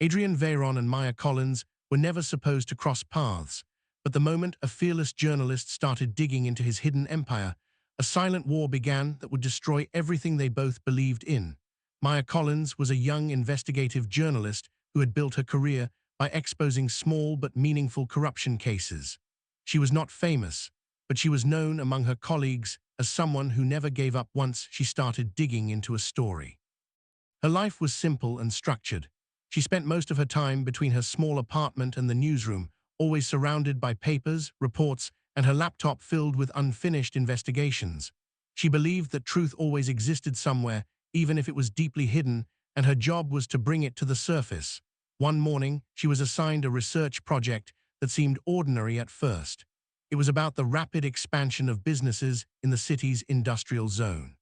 Adrian Veyron and Maya Collins were never supposed to cross paths, but the moment a fearless journalist started digging into his hidden empire, a silent war began that would destroy everything they both believed in. Maya Collins was a young investigative journalist who had built her career by exposing small but meaningful corruption cases. She was not famous, but she was known among her colleagues as someone who never gave up once she started digging into a story. Her life was simple and structured. She spent most of her time between her small apartment and the newsroom, always surrounded by papers, reports, and her laptop filled with unfinished investigations. She believed that truth always existed somewhere, even if it was deeply hidden, and her job was to bring it to the surface. One morning, she was assigned a research project that seemed ordinary at first. It was about the rapid expansion of businesses in the city's industrial zone.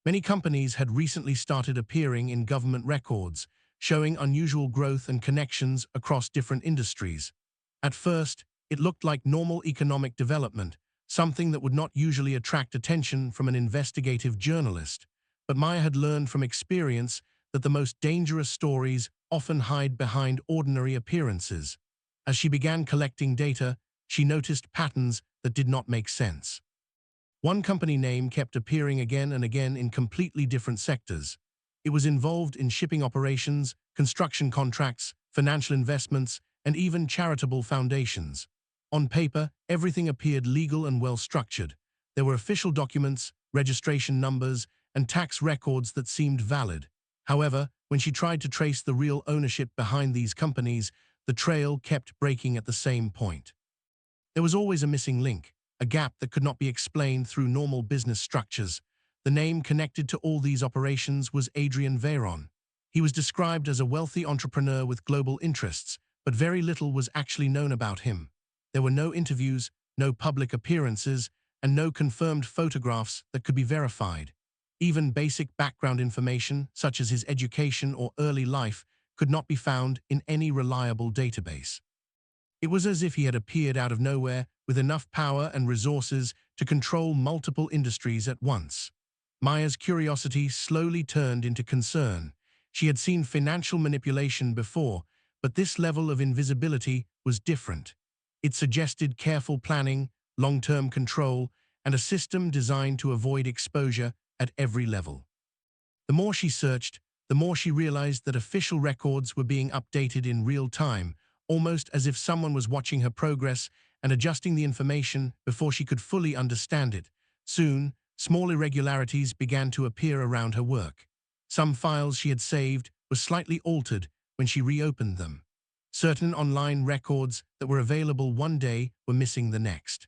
Many companies had recently started appearing in government records, showing unusual growth and connections across different industries. At first, it looked like normal economic development, something that would not usually attract attention from an investigative journalist. But Maya had learned from experience that the most dangerous stories often hide behind ordinary appearances. As she began collecting data, she noticed patterns that did not make sense. One company name kept appearing again and again in completely different sectors. It was involved in shipping operations, construction contracts, financial investments, and even charitable foundations. On paper, everything appeared legal and well-structured. There were official documents, registration numbers, and tax records that seemed valid. However, when she tried to trace the real ownership behind these companies, the trail kept breaking at the same point. There was always a missing link, a gap that could not be explained through normal business structures. The name connected to all these operations was Adrian Veyron. He was described as a wealthy entrepreneur with global interests, but very little was actually known about him. There were no interviews, no public appearances, and no confirmed photographs that could be verified. Even basic background information, such as his education or early life, could not be found in any reliable database. It was as if he had appeared out of nowhere with enough power and resources to control multiple industries at once. Maya's curiosity slowly turned into concern. She had seen financial manipulation before, but this level of invisibility was different. It suggested careful planning, long-term control, and a system designed to avoid exposure at every level. The more she searched, the more she realized that official records were being updated in real time, almost as if someone was watching her progress and adjusting the information before she could fully understand it. Soon, small irregularities began to appear around her work. Some files she had saved were slightly altered when she reopened them. Certain online records that were available one day were missing the next.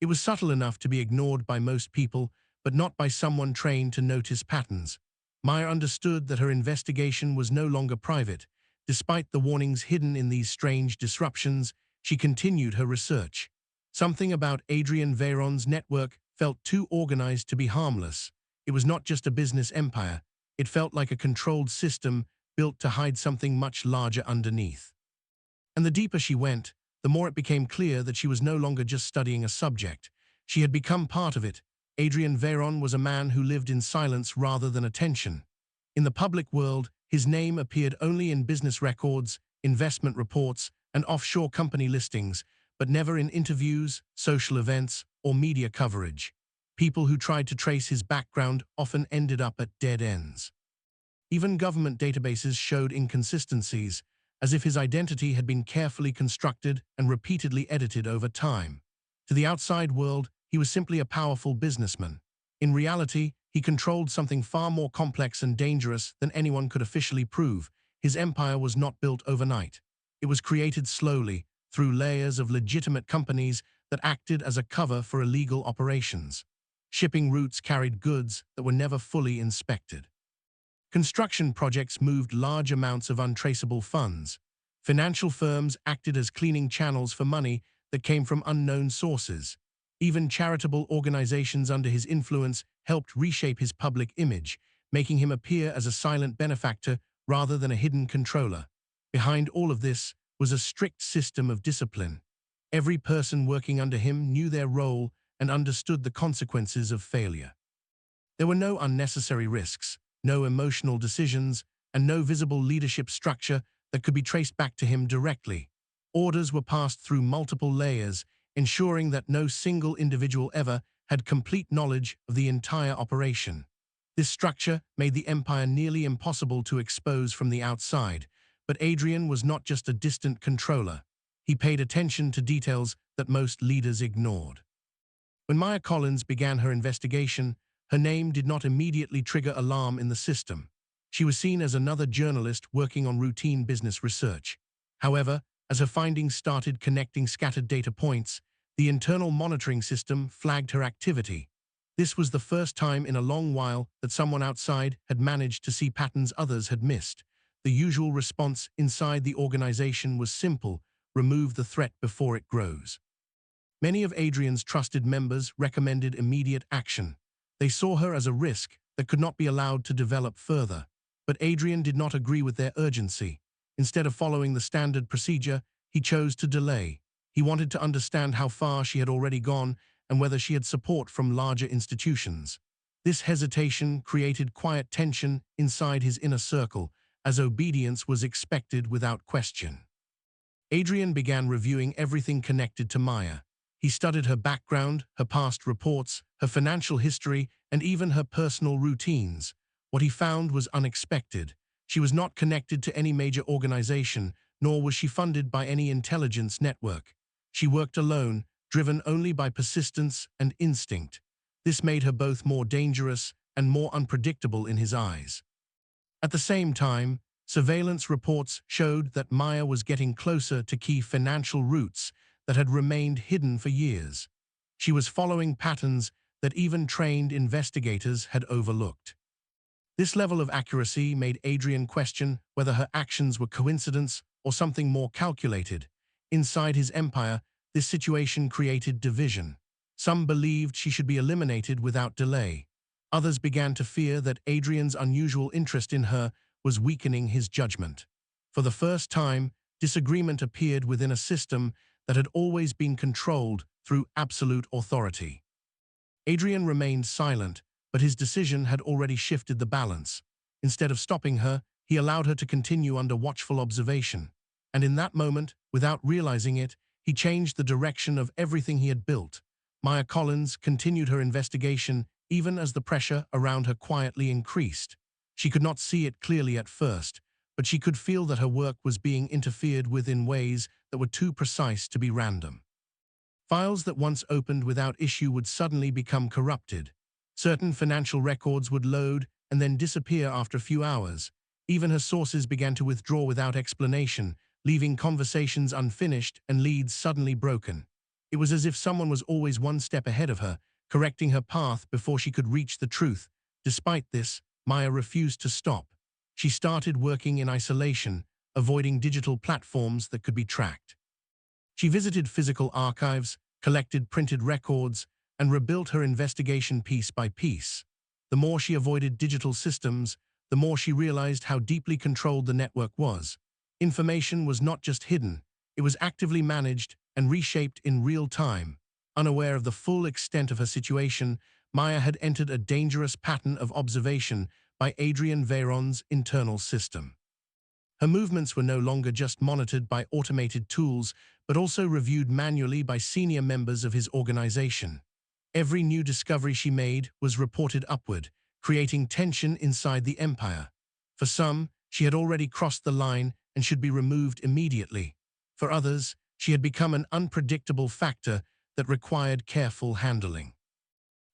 It was subtle enough to be ignored by most people, but not by someone trained to notice patterns. Maya understood that her investigation was no longer private. Despite the warnings hidden in these strange disruptions, she continued her research. Something about Adrian Veyron's network felt too organized to be harmless. It was not just a business empire. It felt like a controlled system built to hide something much larger underneath. And the deeper she went, the more it became clear that she was no longer just studying a subject. She had become part of it. Adrian Veyron was a man who lived in silence rather than attention. In the public world, his name appeared only in business records, investment reports, and offshore company listings, but never in interviews, social events, or media coverage. People who tried to trace his background often ended up at dead ends. Even government databases showed inconsistencies, as if his identity had been carefully constructed and repeatedly edited over time. To the outside world, he was simply a powerful businessman. In reality, he controlled something far more complex and dangerous than anyone could officially prove. His empire was not built overnight. It was created slowly, through layers of legitimate companies that acted as a cover for illegal operations. Shipping routes carried goods that were never fully inspected. Construction projects moved large amounts of untraceable funds. Financial firms acted as cleaning channels for money that came from unknown sources. Even charitable organizations under his influence helped reshape his public image, making him appear as a silent benefactor rather than a hidden controller. Behind all of this was a strict system of discipline. Every person working under him knew their role and understood the consequences of failure. There were no unnecessary risks, no emotional decisions, and no visible leadership structure that could be traced back to him directly. Orders were passed through multiple layers, ensuring that no single individual ever had complete knowledge of the entire operation. This structure made the empire nearly impossible to expose from the outside, but Adrian was not just a distant controller. He paid attention to details that most leaders ignored. When Maya Collins began her investigation, her name did not immediately trigger alarm in the system. She was seen as another journalist working on routine business research. However, as her findings started connecting scattered data points, the internal monitoring system flagged her activity. This was the first time in a long while that someone outside had managed to see patterns others had missed. The usual response inside the organization was simple: remove the threat before it grows. Many of Adrian's trusted members recommended immediate action. They saw her as a risk that could not be allowed to develop further. But Adrian did not agree with their urgency. Instead of following the standard procedure, he chose to delay. He wanted to understand how far she had already gone and whether she had support from larger institutions. This hesitation created quiet tension inside his inner circle, as obedience was expected without question. Adrian began reviewing everything connected to Maya. He studied her background, her past reports, her financial history, and even her personal routines. What he found was unexpected. She was not connected to any major organization, nor was she funded by any intelligence network. She worked alone, driven only by persistence and instinct. This made her both more dangerous and more unpredictable in his eyes. At the same time, surveillance reports showed that Maya was getting closer to key financial routes that had remained hidden for years. She was following patterns that even trained investigators had overlooked. This level of accuracy made Adrian question whether her actions were coincidence or something more calculated. Inside his empire, this situation created division. Some believed she should be eliminated without delay. Others began to fear that Adrian's unusual interest in her was weakening his judgment. For the first time, disagreement appeared within a system that had always been controlled through absolute authority. Adrian remained silent, but his decision had already shifted the balance. Instead of stopping her, he allowed her to continue under watchful observation. And in that moment, without realizing it, he changed the direction of everything he had built. Maya Collins continued her investigation even as the pressure around her quietly increased. She could not see it clearly at first, but she could feel that her work was being interfered with in ways that were too precise to be random. Files that once opened without issue would suddenly become corrupted. Certain financial records would load and then disappear after a few hours. Even her sources began to withdraw without explanation, leaving conversations unfinished and leads suddenly broken. It was as if someone was always one step ahead of her, correcting her path before she could reach the truth. Despite this, Maya refused to stop. She started working in isolation, avoiding digital platforms that could be tracked. She visited physical archives, collected printed records, and rebuilt her investigation piece by piece. The more she avoided digital systems, the more she realized how deeply controlled the network was. Information was not just hidden, it was actively managed and reshaped in real time. Unaware of the full extent of her situation, Maya had entered a dangerous pattern of observation by Adrian Veyron's internal system. Her movements were no longer just monitored by automated tools, but also reviewed manually by senior members of his organization. Every new discovery she made was reported upward, creating tension inside the empire. For some, she had already crossed the line and should be removed immediately. For others, she had become an unpredictable factor that required careful handling.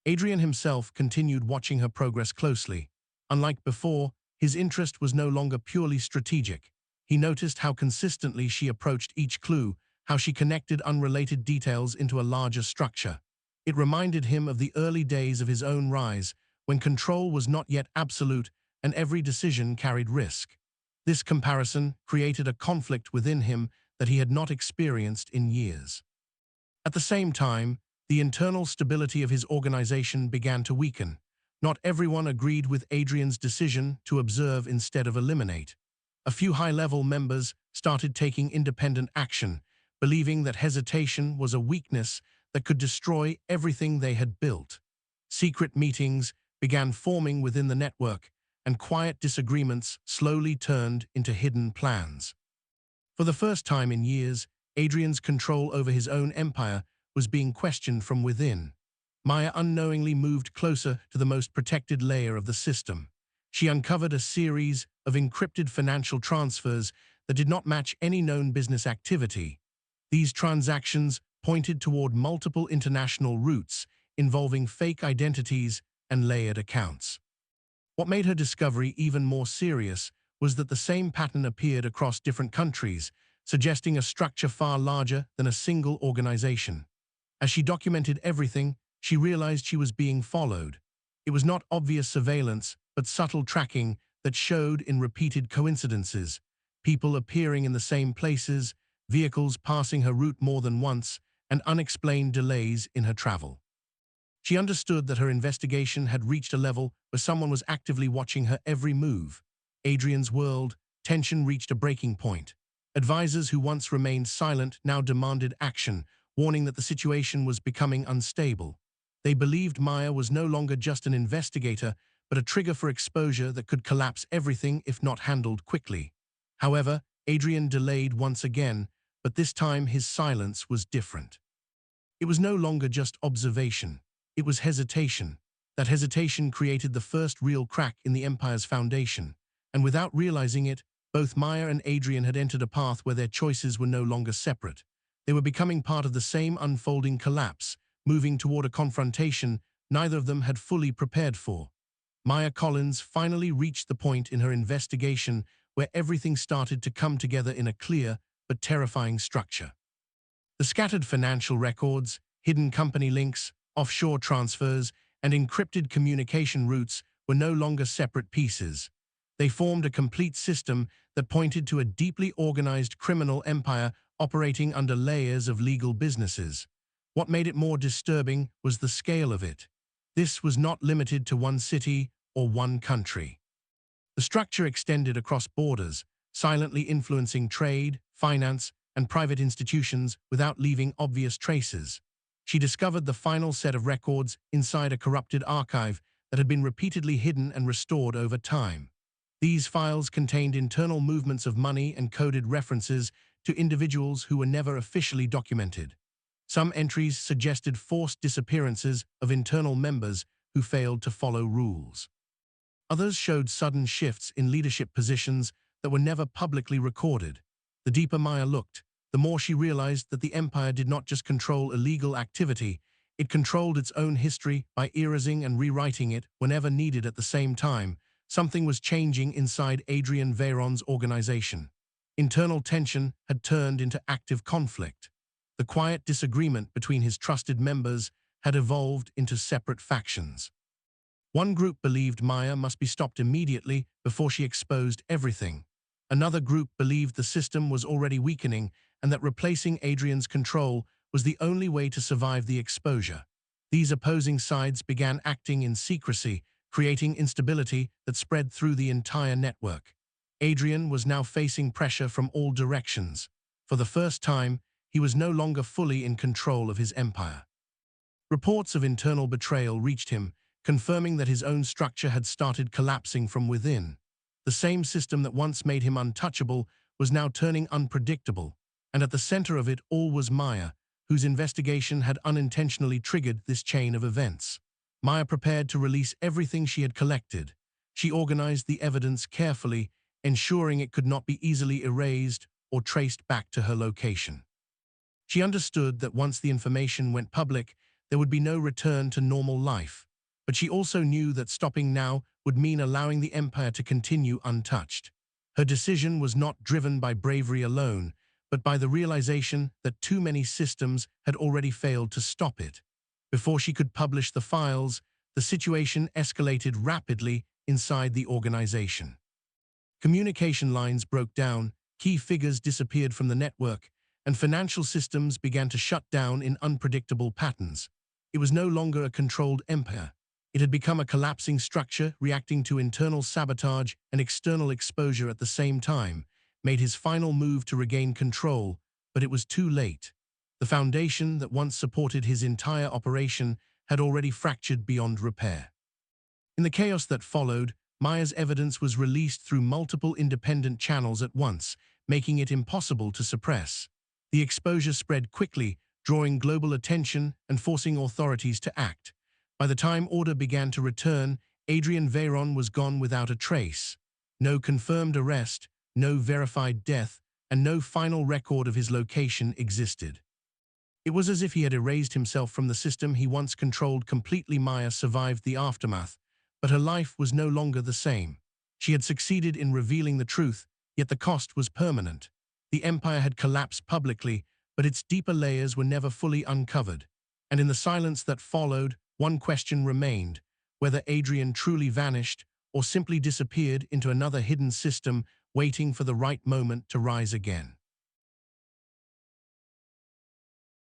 Adrian himself continued watching her progress closely. Unlike before, his interest was no longer purely strategic. He noticed how consistently she approached each clue, how she connected unrelated details into a larger structure. It reminded him of the early days of his own rise, when control was not yet absolute and every decision carried risk. This comparison created a conflict within him that he had not experienced in years. At the same time, the internal stability of his organization began to weaken. Not everyone agreed with Adrian's decision to observe instead of eliminate. A few high-level members started taking independent action, believing that hesitation was a weakness that could destroy everything they had built. Secret meetings began forming within the network, and quiet disagreements slowly turned into hidden plans. For the first time in years, Adrian's control over his own empire was being questioned from within. Maya unknowingly moved closer to the most protected layer of the system. She uncovered a series of encrypted financial transfers that did not match any known business activity. These transactions pointed toward multiple international routes involving fake identities and layered accounts. What made her discovery even more serious was that the same pattern appeared across different countries, suggesting a structure far larger than a single organization. As she documented everything, she realized she was being followed. It was not obvious surveillance, but subtle tracking that showed in repeated coincidences, people appearing in the same places, vehicles passing her route more than once, and unexplained delays in her travel. She understood that her investigation had reached a level where someone was actively watching her every move. Adrian's world, tension reached a breaking point. Advisors who once remained silent now demanded action, warning that the situation was becoming unstable. They believed Maya was no longer just an investigator, but a trigger for exposure that could collapse everything if not handled quickly. However, Adrian delayed once again, but this time his silence was different. It was no longer just observation. It was hesitation. That hesitation created the first real crack in the empire's foundation, and without realizing it, both Maya and Adrian had entered a path where their choices were no longer separate. They were becoming part of the same unfolding collapse, moving toward a confrontation neither of them had fully prepared for. Maya Collins finally reached the point in her investigation where everything started to come together in a clear but terrifying structure. The scattered financial records, hidden company links, offshore transfers, and encrypted communication routes were no longer separate pieces. They formed a complete system that pointed to a deeply organized criminal empire operating under layers of legal businesses. What made it more disturbing was the scale of it. This was not limited to one city or one country. The structure extended across borders, silently influencing trade, finance, and private institutions without leaving obvious traces. She discovered the final set of records inside a corrupted archive that had been repeatedly hidden and restored over time. These files contained internal movements of money and coded references to individuals who were never officially documented. Some entries suggested forced disappearances of internal members who failed to follow rules. Others showed sudden shifts in leadership positions that were never publicly recorded. The deeper Maya looked, the more she realized that the empire did not just control illegal activity, it controlled its own history by erasing and rewriting it whenever needed. At the same time, something was changing inside Adrian Veyron's organization. Internal tension had turned into active conflict. The quiet disagreement between his trusted members had evolved into separate factions. One group believed Maya must be stopped immediately before she exposed everything. Another group believed the system was already weakening and that replacing Adrian's control was the only way to survive the exposure. These opposing sides began acting in secrecy, creating instability that spread through the entire network. Adrian was now facing pressure from all directions. For the first time, he was no longer fully in control of his empire. Reports of internal betrayal reached him, confirming that his own structure had started collapsing from within. The same system that once made him untouchable was now turning unpredictable, and at the center of it all was Maya, whose investigation had unintentionally triggered this chain of events. Maya prepared to release everything she had collected. She organized the evidence carefully, ensuring it could not be easily erased or traced back to her location. She understood that once the information went public, there would be no return to normal life. But she also knew that stopping now would mean allowing the empire to continue untouched. Her decision was not driven by bravery alone, but by the realization that too many systems had already failed to stop it. Before she could publish the files, the situation escalated rapidly inside the organization. Communication lines broke down, key figures disappeared from the network, and financial systems began to shut down in unpredictable patterns. It was no longer a controlled empire. It had become a collapsing structure reacting to internal sabotage and external exposure at the same time, made his final move to regain control, but it was too late. The foundation that once supported his entire operation had already fractured beyond repair. In the chaos that followed, Maya's evidence was released through multiple independent channels at once, making it impossible to suppress. The exposure spread quickly, drawing global attention and forcing authorities to act. By the time order began to return, Adrian Veyron was gone without a trace. No confirmed arrest, no verified death, and no final record of his location existed. It was as if he had erased himself from the system he once controlled completely. Maya survived the aftermath, but her life was no longer the same. She had succeeded in revealing the truth, yet the cost was permanent. The empire had collapsed publicly, but its deeper layers were never fully uncovered. And in the silence that followed, one question remained: whether Adrian truly vanished or simply disappeared into another hidden system, waiting for the right moment to rise again.